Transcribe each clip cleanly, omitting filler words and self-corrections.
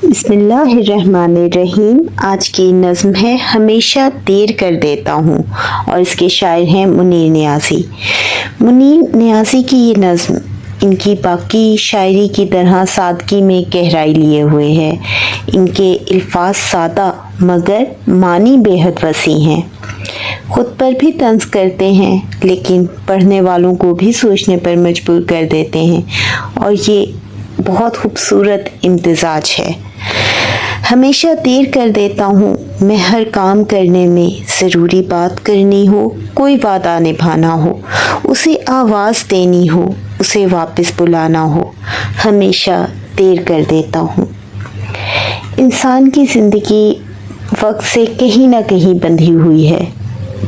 बिस्मिल्लाहिर्रहमानिर्रहीम। आज की नज़्म है हमेशा देर कर देता हूँ और इसके शायर हैं मुनीर नियाज़ी। मुनीर नियाज़ी की ये नज़्म इनकी बाकी शायरी की तरह सादगी में गहराई लिए हुए है। इनके अल्फाज सादा मगर मानी बेहद वसी हैं। खुद पर भी तंज करते हैं लेकिन पढ़ने वालों को भी सोचने पर मजबूर कर देते हैं और ये बहुत खूबसूरत इम्तिजाज है। हमेशा देर कर देता हूँ मैं हर काम करने में, ज़रूरी बात करनी हो, कोई वादा निभाना हो, उसे आवाज़ देनी हो, उसे वापस बुलाना हो, हमेशा देर कर देता हूँ। इंसान की ज़िंदगी वक्त से कहीं ना कहीं बंधी हुई है।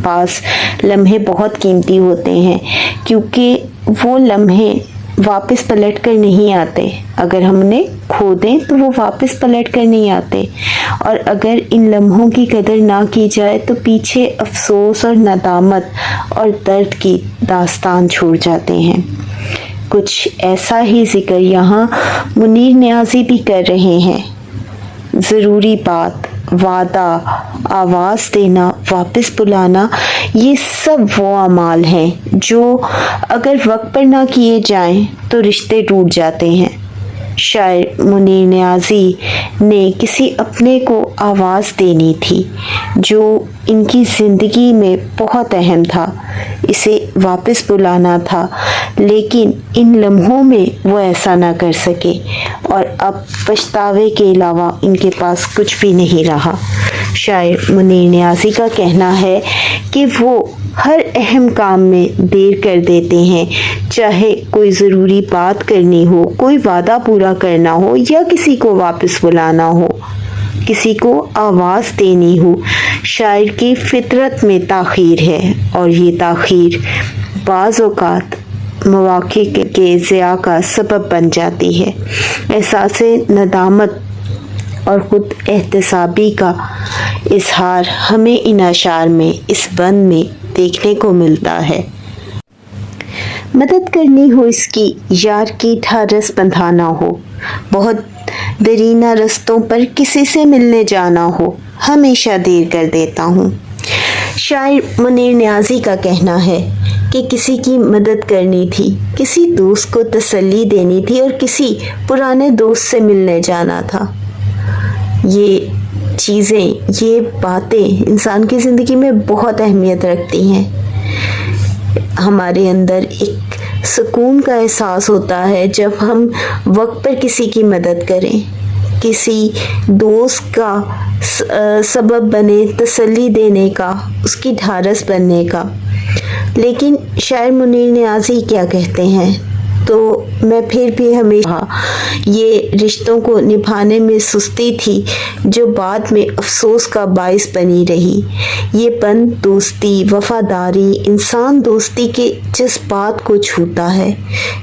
पास लम्हे बहुत कीमती होते हैं क्योंकि वो लम्हे वापस पलट कर नहीं आते। अगर हम उन्हें खो दें तो वो वापस पलट कर नहीं आते और अगर इन लम्हों की कदर ना की जाए तो पीछे अफसोस और नदामत और दर्द की दास्तान छोड़ जाते हैं। कुछ ऐसा ही जिक्र यहाँ मुनीर नियाज़ी भी कर रहे हैं। ज़रूरी बात, वादा, आवाज़ देना, वापस बुलाना, ये सब वो अमाल हैं जो अगर वक्त पर ना किए जाएं तो रिश्ते टूट जाते हैं। शायर मुनीर नियाज़ी ने किसी अपने को आवाज़ देनी थी जो इनकी ज़िंदगी में बहुत अहम था, इसे वापस बुलाना था, लेकिन इन लम्हों में वो ऐसा ना कर सके और अब पछतावे के अलावा इनके पास कुछ भी नहीं रहा। शायर मुनीर नियाज़ी का कहना है कि वो हर अहम काम में देर कर देते हैं, चाहे कोई ज़रूरी बात करनी हो, कोई वादा पूरा करना हो या किसी को वापस बुलाना हो, किसी को आवाज़ देनी हो। शायर की फितरत में ताख़ीर है और ये ताख़ीर बाज़ औक़ात मौक़े के ज़िया का सबब बन जाती है। एहसास-ए नदामत और ख़ुद एहतसाबी का इज़हार हमें इन अशार में, इस बंद में देखने को मिलता है। मदद करनी हो इसकी, यार की ढारस बंधाना हो, बहुत दरीना रस्तों पर किसी से मिलने जाना हो, हमेशा देर कर देता हूँ। शायर मुनीर नियाज़ी का कहना है कि किसी की मदद करनी थी, किसी दोस्त को तसल्ली देनी थी और किसी पुराने दोस्त से मिलने जाना था। ये चीज़ें, ये बातें इंसान की ज़िंदगी में बहुत अहमियत रखती हैं। हमारे अंदर एक सुकून का एहसास होता है जब हम वक्त पर किसी की मदद करें, किसी दोस्त का सबब बने तसल्ली देने का, उसकी ढारस बनने का। लेकिन शायर मुनीर नियाज़ी क्या कहते हैं, तो मैं फिर भी हमेशा ये रिश्तों को निभाने में सुस्ती थी जो बाद में अफसोस का बाइस बनी रही। ये बंद दोस्ती, वफादारी इंसान दोस्ती के जज्बात को छूता है।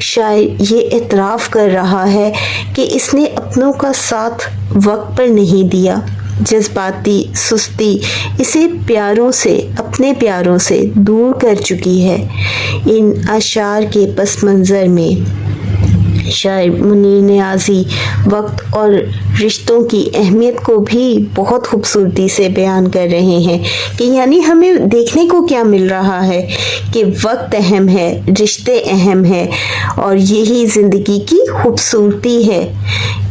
शायर ये एतराफ़ कर रहा है कि इसने अपनों का साथ वक्त पर नहीं दिया। जज्बाती सुस्ती इसे प्यारों से, अपने प्यारों से दूर कर चुकी है। इन अशार के पस मंज़र में शायर मुनीर नियाज़ी वक्त और रिश्तों की अहमियत को भी बहुत खूबसूरती से बयान कर रहे हैं कि यानी हमें देखने को क्या मिल रहा है कि वक्त अहम है, रिश्ते अहम है और यही ज़िंदगी की खूबसूरती है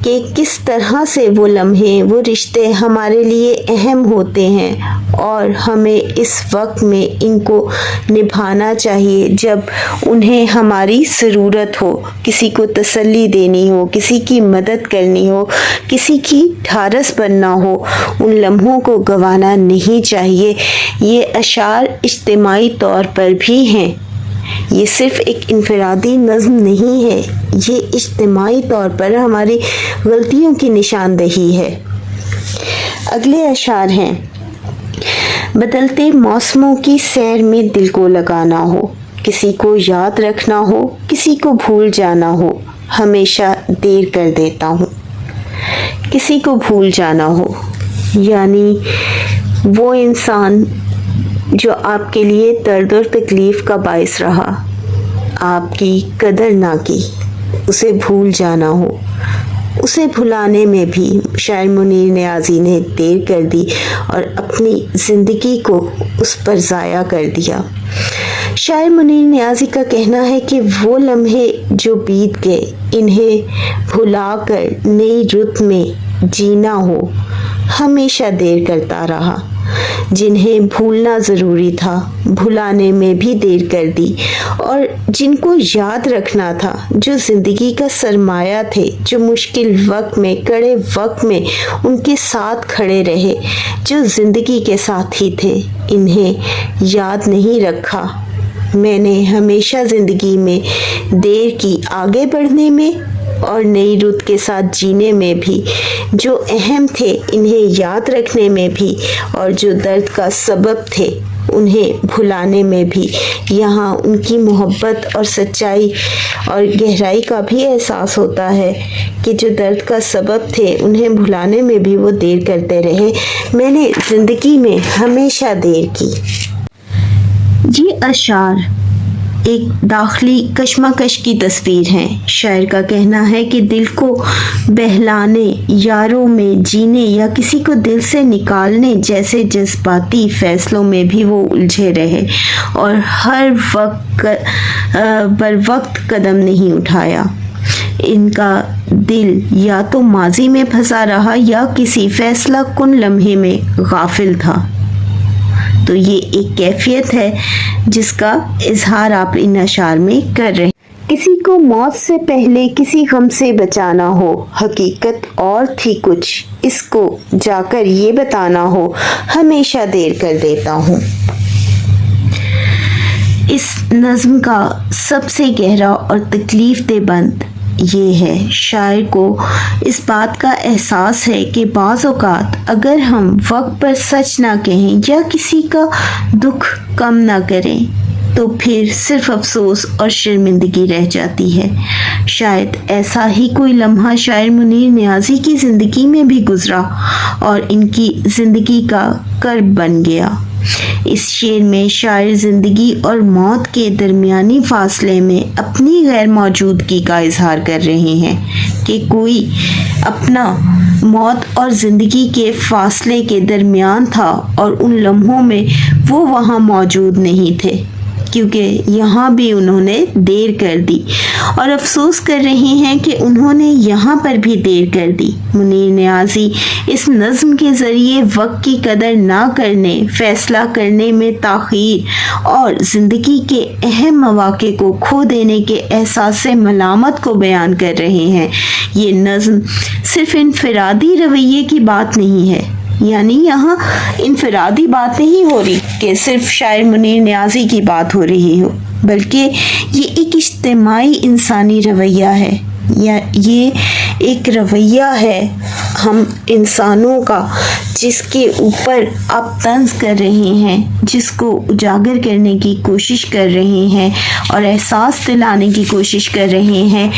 कि किस तरह से वो लम्हे, वो रिश्ते हमारे लिए अहम होते हैं और हमें इस वक्त में इनको निभाना चाहिए जब उन्हें हमारी ज़रूरत हो। किसी को तसल्ली देनी हो, किसी की मदद करनी हो, किसी की ढारस बनना हो, उन लम्हों को गंवाना नहीं चाहिए। ये अशार इज्तिमाई तौर पर भी हैं, ये सिर्फ़ एक इनफरादी नज़्म नहीं है, ये इज्तिमाई तौर पर हमारी गलतियों की निशानदेही है। अगले अशार हैं, बदलते मौसमों की सैर में दिल को लगाना हो, किसी को याद रखना हो, किसी को भूल जाना हो, हमेशा देर कर देता हूँ। किसी को भूल जाना हो यानी वो इंसान जो आपके लिए दर्द और तकलीफ़ का बाइस रहा, आपकी कदर ना की, उसे भूल जाना हो। اسے بھلانے میں بھی شاعر منیر نیازی نے دیر کر دی اور اپنی زندگی کو اس پر ضائع کر دیا۔ شاعر منیر نیازی کا کہنا ہے کہ وہ لمحے جو بیت گئے انہیں بھلا کر نئی رت میں جینا ہو ہمیشہ دیر کرتا رہا، جنہیں بھولنا ضروری تھا بھلانے میں بھی دیر کر دی، اور جن کو یاد رکھنا تھا جو زندگی کا سرمایہ تھے، جو مشکل وقت میں کڑے وقت میں ان کے ساتھ کھڑے رہے، جو زندگی کے ساتھی تھے، انہیں یاد نہیں رکھا۔ میں نے ہمیشہ زندگی میں دیر کی آگے بڑھنے میں اور نئی رت کے ساتھ جینے میں بھی، جو اہم تھے انہیں یاد رکھنے میں بھی، اور جو درد کا سبب تھے انہیں بھلانے میں بھی۔ یہاں ان کی محبت اور سچائی اور گہرائی کا بھی احساس ہوتا ہے کہ جو درد کا سبب تھے انہیں بھلانے میں بھی وہ دیر کرتے رہے۔ میں نے زندگی میں ہمیشہ دیر کی۔ یہ اشعار ایک داخلی کشمکش کی تصویر ہیں۔ شاعر کا کہنا ہے کہ دل کو بہلانے، یاروں میں جینے یا کسی کو دل سے نکالنے جیسے جذباتی فیصلوں میں بھی وہ الجھے رہے اور ہر وقت بر وقت قدم نہیں اٹھایا۔ ان کا دل یا تو ماضی میں پھنسا رہا یا کسی فیصلہ کن لمحے میں غافل تھا۔ تو یہ ایک کیفیت ہے جس کا اظہار آپ ان اشعار میں کر رہے ہیں۔ کسی کو موت سے پہلے کسی غم سے بچانا ہو، حقیقت اور تھی کچھ، اس کو جا کر یہ بتانا ہو، ہمیشہ دیر کر دیتا ہوں۔ اس نظم کا سب سے گہرا اور تکلیف دہ بند یہ ہے، شاعر کو اس بات کا احساس ہے کہ بعض اوقات اگر ہم وقت پر سچ نہ کہیں یا کسی کا دکھ کم نہ کریں تو پھر صرف افسوس اور شرمندگی رہ جاتی ہے۔ شاید ایسا ہی کوئی لمحہ شاعر منیر نیازی کی زندگی میں بھی گزرا اور ان کی زندگی کا کرب بن گیا۔ اس شعر میں شاعر زندگی اور موت کے درمیانی فاصلے میں اپنی غیر موجودگی کا اظہار کر رہے ہیں کہ کوئی اپنا موت اور زندگی کے فاصلے کے درمیان تھا اور ان لمحوں میں وہ وہاں موجود نہیں تھے، کیونکہ یہاں بھی انہوں نے دیر کر دی اور افسوس کر رہے ہیں کہ انہوں نے یہاں پر بھی دیر کر دی۔ منیر نیازی اس نظم کے ذریعے وقت کی قدر نہ کرنے، فیصلہ کرنے میں تاخیر اور زندگی کے اہم مواقع کو کھو دینے کے احساس ملامت کو بیان کر رہے ہیں۔ یہ نظم صرف انفرادی رویے کی بات نہیں ہے، یعنی یہاں انفرادی بات نہیں ہو رہی کہ صرف شاعر منیر نیازی کی بات ہو رہی ہو، بلکہ یہ ایک اجتماعی انسانی رویہ ہے، یا یہ ایک رویہ ہے ہم انسانوں کا جس کے اوپر آپ طنز کر رہے ہیں، جس کو اجاگر کرنے کی کوشش کر رہے ہیں اور احساس دلانے کی کوشش کر رہے ہیں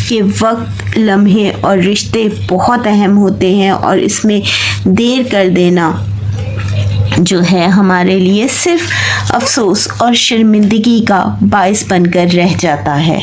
کہ وقت، لمحے اور رشتے بہت اہم ہوتے ہیں اور اس میں دیر کر دینا جو ہے ہمارے لیے صرف افسوس اور شرمندگی کا باعث بن کر رہ جاتا ہے۔